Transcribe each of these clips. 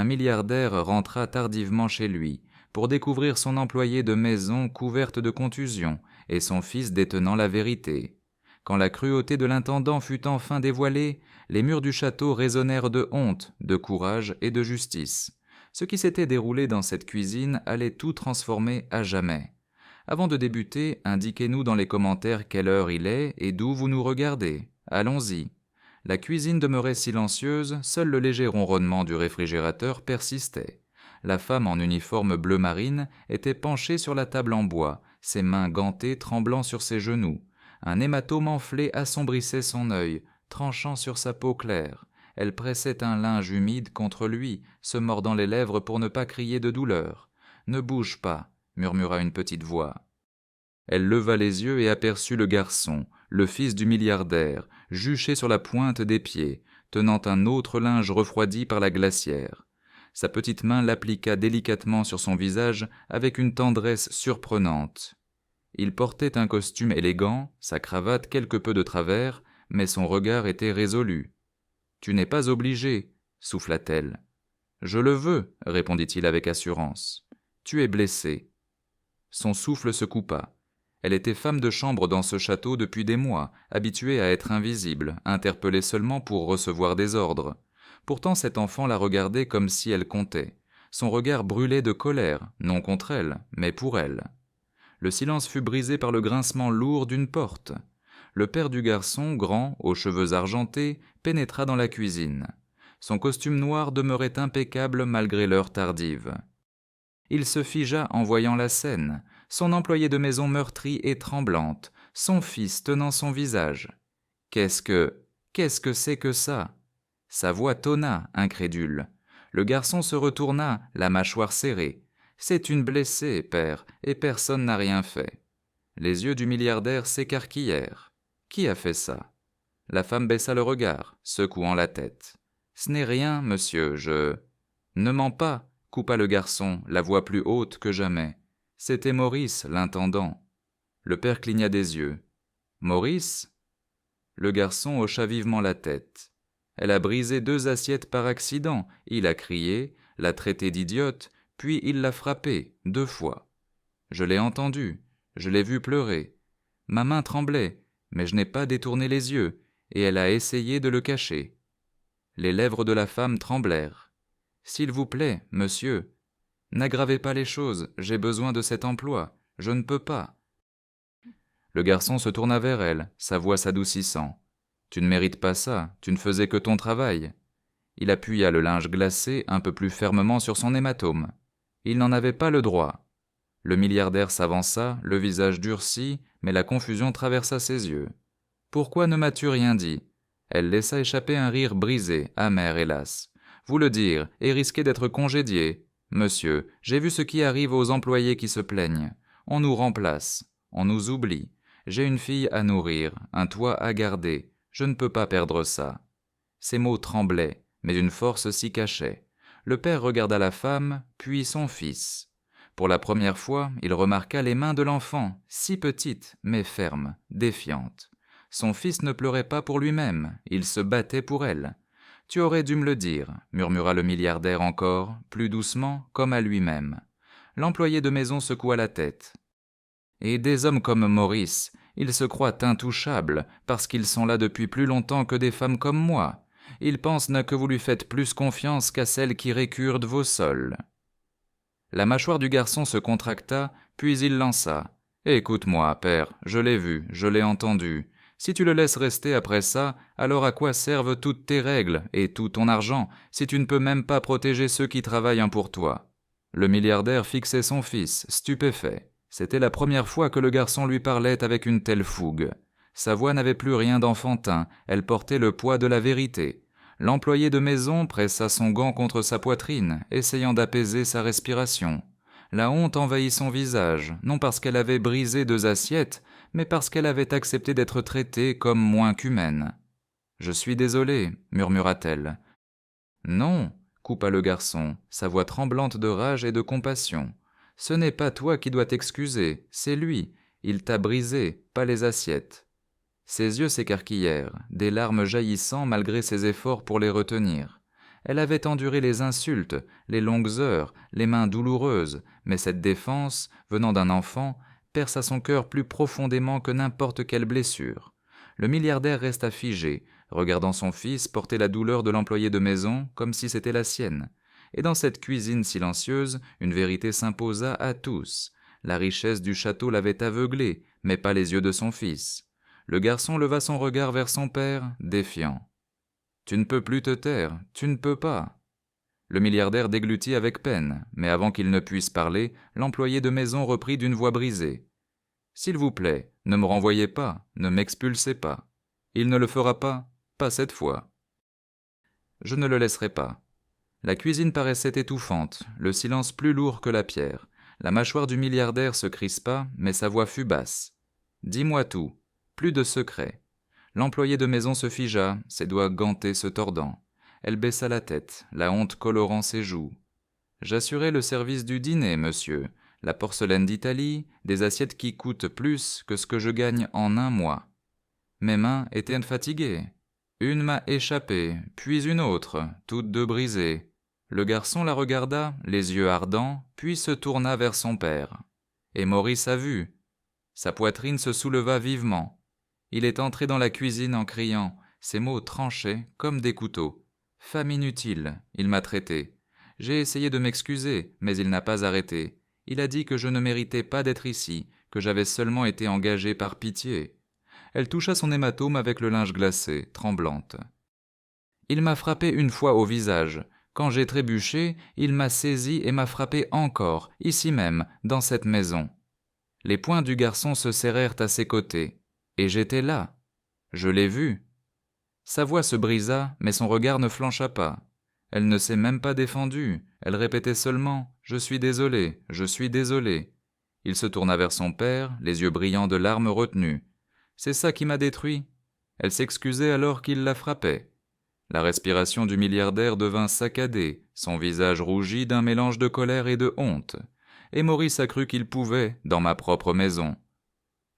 un milliardaire rentra tardivement chez lui, pour découvrir son employé de maison couverte de contusions, et son fils détenant la vérité. Quand la cruauté de l'intendant fut enfin dévoilée, les murs du château résonnèrent de honte, de courage et de justice. Ce qui s'était déroulé dans cette cuisine allait tout transformer à jamais. Avant de débuter, indiquez-nous dans les commentaires quelle heure il est et d'où vous nous regardez. Allons-y. La cuisine demeurait silencieuse, seul le léger ronronnement du réfrigérateur persistait. La femme en uniforme bleu marine était penchée sur la table en bois, ses mains gantées tremblant sur ses genoux. Un hématome enflé assombrissait son œil, tranchant sur sa peau claire. Elle pressait un linge humide contre lui, se mordant les lèvres pour ne pas crier de douleur. « Ne bouge pas », murmura une petite voix. Elle leva les yeux et aperçut le garçon, le fils du milliardaire, juché sur la pointe des pieds, tenant un autre linge refroidi par la glacière. Sa petite main l'appliqua délicatement sur son visage avec une tendresse surprenante. Il portait un costume élégant, sa cravate quelque peu de travers, mais son regard était résolu. « Tu n'es pas obligé, » souffla-t-elle. « Je le veux, » répondit-il avec assurance. « Tu es blessé. » Son souffle se coupa. Elle était femme de chambre dans ce château depuis des mois, habituée à être invisible, interpellée seulement pour recevoir des ordres. Pourtant cet enfant la regardait comme si elle comptait. Son regard brûlait de colère, non contre elle, mais pour elle. Le silence fut brisé par le grincement lourd d'une porte. Le père du garçon, grand, aux cheveux argentés, pénétra dans la cuisine. Son costume noir demeurait impeccable malgré l'heure tardive. Il se figea en voyant la scène, son employée de maison meurtrie et tremblante, son fils tenant son visage. Qu'est-ce que c'est que ça? Sa voix tonna, incrédule. Le garçon se retourna, la mâchoire serrée. C'est une blessée, père, et personne n'a rien fait. Les yeux du milliardaire s'écarquillèrent. Qui a fait ça? La femme baissa le regard, secouant la tête. Ce n'est rien, monsieur, je... Ne mens pas, coupa le garçon, la voix plus haute que jamais. C'était Maurice, l'intendant. Le père cligna des yeux. Maurice? Le garçon hocha vivement la tête. Elle a brisé 2 assiettes par accident, il a crié, l'a traitée d'idiote, puis il l'a frappée 2 fois. Je l'ai entendue, je l'ai vue pleurer. Ma main tremblait, mais je n'ai pas détourné les yeux, et elle a essayé de le cacher. Les lèvres de la femme tremblèrent. « S'il vous plaît, monsieur, n'aggravez pas les choses, j'ai besoin de cet emploi, je ne peux pas. » Le garçon se tourna vers elle, sa voix s'adoucissant. « Tu ne mérites pas ça, tu ne faisais que ton travail. » Il appuya le linge glacé un peu plus fermement sur son hématome. Il n'en avait pas le droit. Le milliardaire s'avança, le visage durci, mais la confusion traversa ses yeux. « Pourquoi ne m'as-tu rien dit ?» Elle laissa échapper un rire brisé, amer hélas. « Vous le dire, et risquer d'être congédié. Monsieur, j'ai vu ce qui arrive aux employés qui se plaignent. On nous remplace, on nous oublie. J'ai une fille à nourrir, un toit à garder. Je ne peux pas perdre ça. » Ses mots tremblaient, mais une force s'y cachait. Le père regarda la femme, puis son fils. Pour la première fois, il remarqua les mains de l'enfant, si petites, mais fermes, défiantes. Son fils ne pleurait pas pour lui-même, il se battait pour elle. « Tu aurais dû me le dire », murmura le milliardaire encore, plus doucement, comme à lui-même. L'employé de maison secoua la tête. « Et des hommes comme Maurice, ils se croient intouchables, parce qu'ils sont là depuis plus longtemps que des femmes comme moi. Ils pensent que vous lui faites plus confiance qu'à celles qui récurent de vos sols. » La mâchoire du garçon se contracta, puis il lança. « Écoute-moi, père, je l'ai vu, je l'ai entendu. Si tu le laisses rester après ça, alors à quoi servent toutes tes règles et tout ton argent si tu ne peux même pas protéger ceux qui travaillent pour toi ?» Le milliardaire fixait son fils, stupéfait. C'était la première fois que le garçon lui parlait avec une telle fougue. Sa voix n'avait plus rien d'enfantin, elle portait le poids de la vérité. L'employé de maison pressa son gant contre sa poitrine, essayant d'apaiser sa respiration. La honte envahit son visage, non parce qu'elle avait brisé 2 assiettes, mais parce qu'elle avait accepté d'être traitée comme moins qu'humaine. « Je suis désolée, » murmura-t-elle. « Non, » coupa le garçon, sa voix tremblante de rage et de compassion. « Ce n'est pas toi qui dois t'excuser, c'est lui. Il t'a brisé, pas les assiettes. » Ses yeux s'écarquillèrent, des larmes jaillissant malgré ses efforts pour les retenir. Elle avait enduré les insultes, les longues heures, les mains douloureuses, mais cette défense, venant d'un enfant, perça son cœur plus profondément que n'importe quelle blessure. Le milliardaire resta figé, regardant son fils porter la douleur de l'employé de maison comme si c'était la sienne. Et dans cette cuisine silencieuse, une vérité s'imposa à tous. La richesse du château l'avait aveuglé, mais pas les yeux de son fils. Le garçon leva son regard vers son père, défiant. « Tu ne peux plus te taire, tu ne peux pas. » Le milliardaire déglutit avec peine, mais avant qu'il ne puisse parler, l'employé de maison reprit d'une voix brisée. « S'il vous plaît, ne me renvoyez pas, ne m'expulsez pas. Il ne le fera pas cette fois. » Je ne le laisserai pas. La cuisine paraissait étouffante, le silence plus lourd que la pierre. La mâchoire du milliardaire se crispa, mais sa voix fut basse. « Dis-moi tout, plus de secrets. » L'employé de maison se figea, ses doigts gantés se tordant. Elle baissa la tête, la honte colorant ses joues. « J'assurais le service du dîner, monsieur. La porcelaine d'Italie, des assiettes qui coûtent plus que ce que je gagne en un mois. » Mes mains étaient fatiguées. Une m'a échappé, puis une autre, toutes deux brisées. Le garçon la regarda, les yeux ardents, puis se tourna vers son père. Et Maurice a vu. Sa poitrine se souleva vivement. Il est entré dans la cuisine en criant, ses mots tranchaient comme des couteaux. « Femme inutile, il m'a traité. J'ai essayé de m'excuser, mais il n'a pas arrêté. Il a dit que je ne méritais pas d'être ici, que j'avais seulement été engagée par pitié. » Elle toucha son hématome avec le linge glacé, tremblante. « Il m'a frappé une fois au visage. Quand j'ai trébuché, il m'a saisi et m'a frappé encore, ici même, dans cette maison. » Les poings du garçon se serrèrent à ses côtés. Et j'étais là. Je l'ai vu. Sa voix se brisa, mais son regard ne flancha pas. Elle ne s'est même pas défendue. Elle répétait seulement « Je suis désolé, je suis désolé ». Il se tourna vers son père, les yeux brillants de larmes retenues. « C'est ça qui m'a détruit. » Elle s'excusait alors qu'il la frappait. La respiration du milliardaire devint saccadée, son visage rougit d'un mélange de colère et de honte. Et Maurice a cru qu'il pouvait, dans ma propre maison.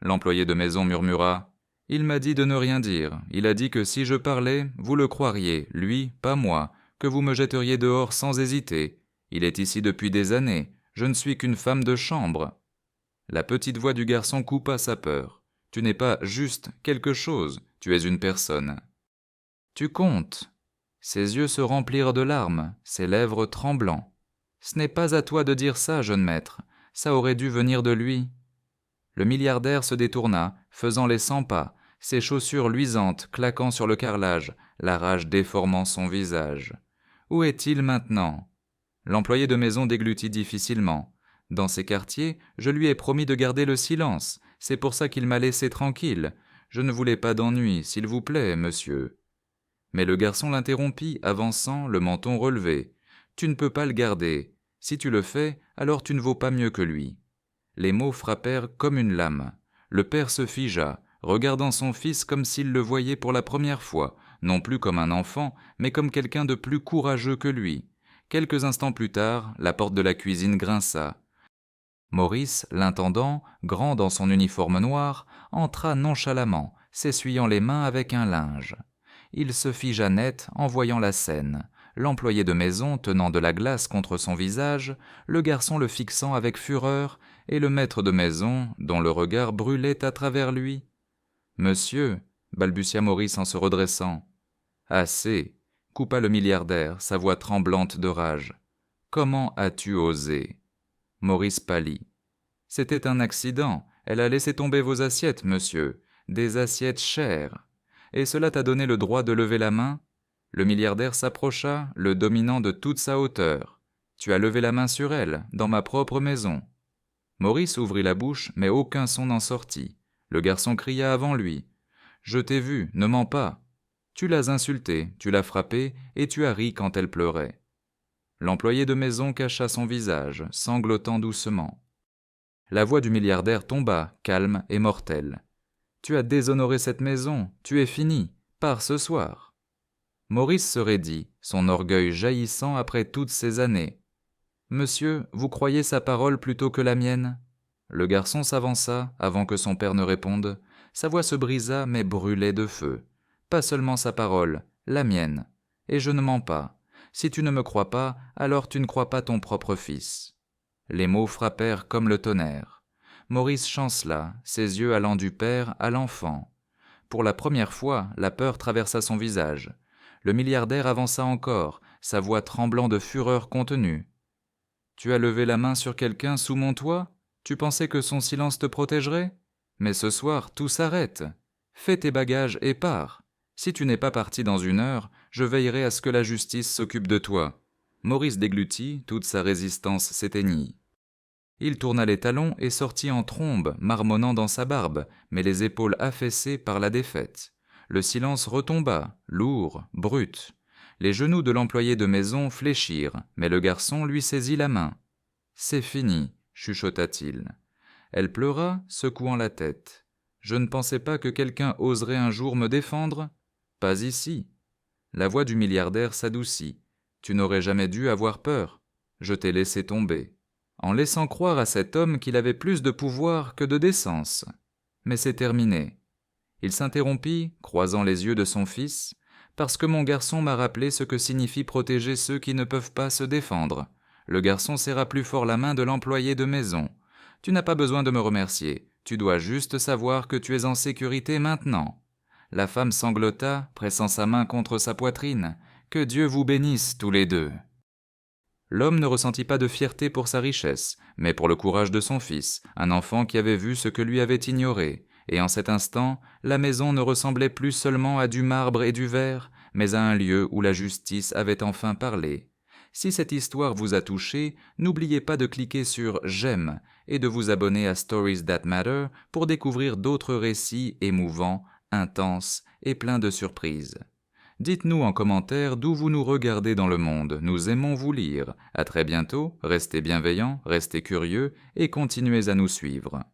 L'employé de maison murmura « Il m'a dit de ne rien dire. Il a dit que si je parlais, vous le croiriez, lui, pas moi, que vous me jetteriez dehors sans hésiter. Il est ici depuis des années. Je ne suis qu'une femme de chambre. » La petite voix du garçon coupa sa peur. « Tu n'es pas juste quelque chose, tu es une personne. »« Tu comptes. » Ses yeux se remplirent de larmes, ses lèvres tremblant. « Ce n'est pas à toi de dire ça, jeune maître. Ça aurait dû venir de lui. » Le milliardaire se détourna, faisant les 100 pas, ses chaussures luisantes claquant sur le carrelage, la rage déformant son visage. Où est-il maintenant? L'employé de maison déglutit difficilement. Dans ces quartiers, je lui ai promis de garder le silence. C'est pour ça qu'il m'a laissé tranquille. Je ne voulais pas d'ennui, s'il vous plaît, monsieur. Mais le garçon l'interrompit, avançant, le menton relevé. Tu ne peux pas le garder. Si tu le fais, alors tu ne vaux pas mieux que lui. Les mots frappèrent comme une lame. Le père se figea, regardant son fils comme s'il le voyait pour la première fois, non plus comme un enfant, mais comme quelqu'un de plus courageux que lui. Quelques instants plus tard, la porte de la cuisine grinça. Maurice, l'intendant, grand dans son uniforme noir, entra nonchalamment, s'essuyant les mains avec un linge. Il se figea net en voyant la scène. L'employé de maison tenant de la glace contre son visage, le garçon le fixant avec fureur, et le maître de maison, dont le regard brûlait à travers lui. « Monsieur, » balbutia Maurice en se redressant. « Assez » coupa le milliardaire, sa voix tremblante de rage. « Comment as-tu osé ?» Maurice pâlit. « C'était un accident. Elle a laissé tomber vos assiettes, monsieur. Des assiettes chères. Et cela t'a donné le droit de lever la main ?» Le milliardaire s'approcha, le dominant de toute sa hauteur. « Tu as levé la main sur elle, dans ma propre maison. » Maurice ouvrit la bouche, mais aucun son n'en sortit. Le garçon cria avant lui. « Je t'ai vu, ne mens pas. Tu l'as insultée, tu l'as frappée, et tu as ri quand elle pleurait. » L'employé de maison cacha son visage, sanglotant doucement. La voix du milliardaire tomba, calme et mortelle. « Tu as déshonoré cette maison, tu es fini, pars ce soir. » Maurice se raidit, son orgueil jaillissant après toutes ces années. « Monsieur, vous croyez sa parole plutôt que la mienne ?» Le garçon s'avança, avant que son père ne réponde. Sa voix se brisa, mais brûlait de feu. « Pas seulement sa parole, la mienne. Et je ne mens pas. Si tu ne me crois pas, alors tu ne crois pas ton propre fils. » Les mots frappèrent comme le tonnerre. Maurice chancela, ses yeux allant du père à l'enfant. Pour la première fois, la peur traversa son visage. Le milliardaire avança encore, sa voix tremblant de fureur contenue. « Tu as levé la main sur quelqu'un sous mon toit ? Tu pensais que son silence te protégerait ? Mais ce soir, tout s'arrête. Fais tes bagages et pars. Si tu n'es pas parti dans 1 heure, je veillerai à ce que la justice s'occupe de toi. » Maurice déglutit, toute sa résistance s'éteignit. Il tourna les talons et sortit en trombe, marmonnant dans sa barbe, mais les épaules affaissées par la défaite. Le silence retomba, lourd, brut. Les genoux de l'employé de maison fléchirent, mais le garçon lui saisit la main. « C'est fini, » chuchota-t-il. Elle pleura, secouant la tête. « Je ne pensais pas que quelqu'un oserait un jour me défendre. Pas ici. » La voix du milliardaire s'adoucit. « Tu n'aurais jamais dû avoir peur. Je t'ai laissé tomber. » En laissant croire à cet homme qu'il avait plus de pouvoir que de décence. Mais c'est terminé. Il s'interrompit, croisant les yeux de son fils, parce que mon garçon m'a rappelé ce que signifie protéger ceux qui ne peuvent pas se défendre. Le garçon serra plus fort la main de l'employé de maison. « Tu n'as pas besoin de me remercier, tu dois juste savoir que tu es en sécurité maintenant. » La femme sanglota, pressant sa main contre sa poitrine. « Que Dieu vous bénisse tous les deux. » L'homme ne ressentit pas de fierté pour sa richesse, mais pour le courage de son fils, un enfant qui avait vu ce que lui avait ignoré, et en cet instant, la maison ne ressemblait plus seulement à du marbre et du verre, mais à un lieu où la justice avait enfin parlé. Si cette histoire vous a touché, n'oubliez pas de cliquer sur « J'aime » et de vous abonner à Stories That Matter pour découvrir d'autres récits émouvants, intenses et pleins de surprises. Dites-nous en commentaire d'où vous nous regardez dans le monde, nous aimons vous lire. À très bientôt, restez bienveillants, restez curieux et continuez à nous suivre.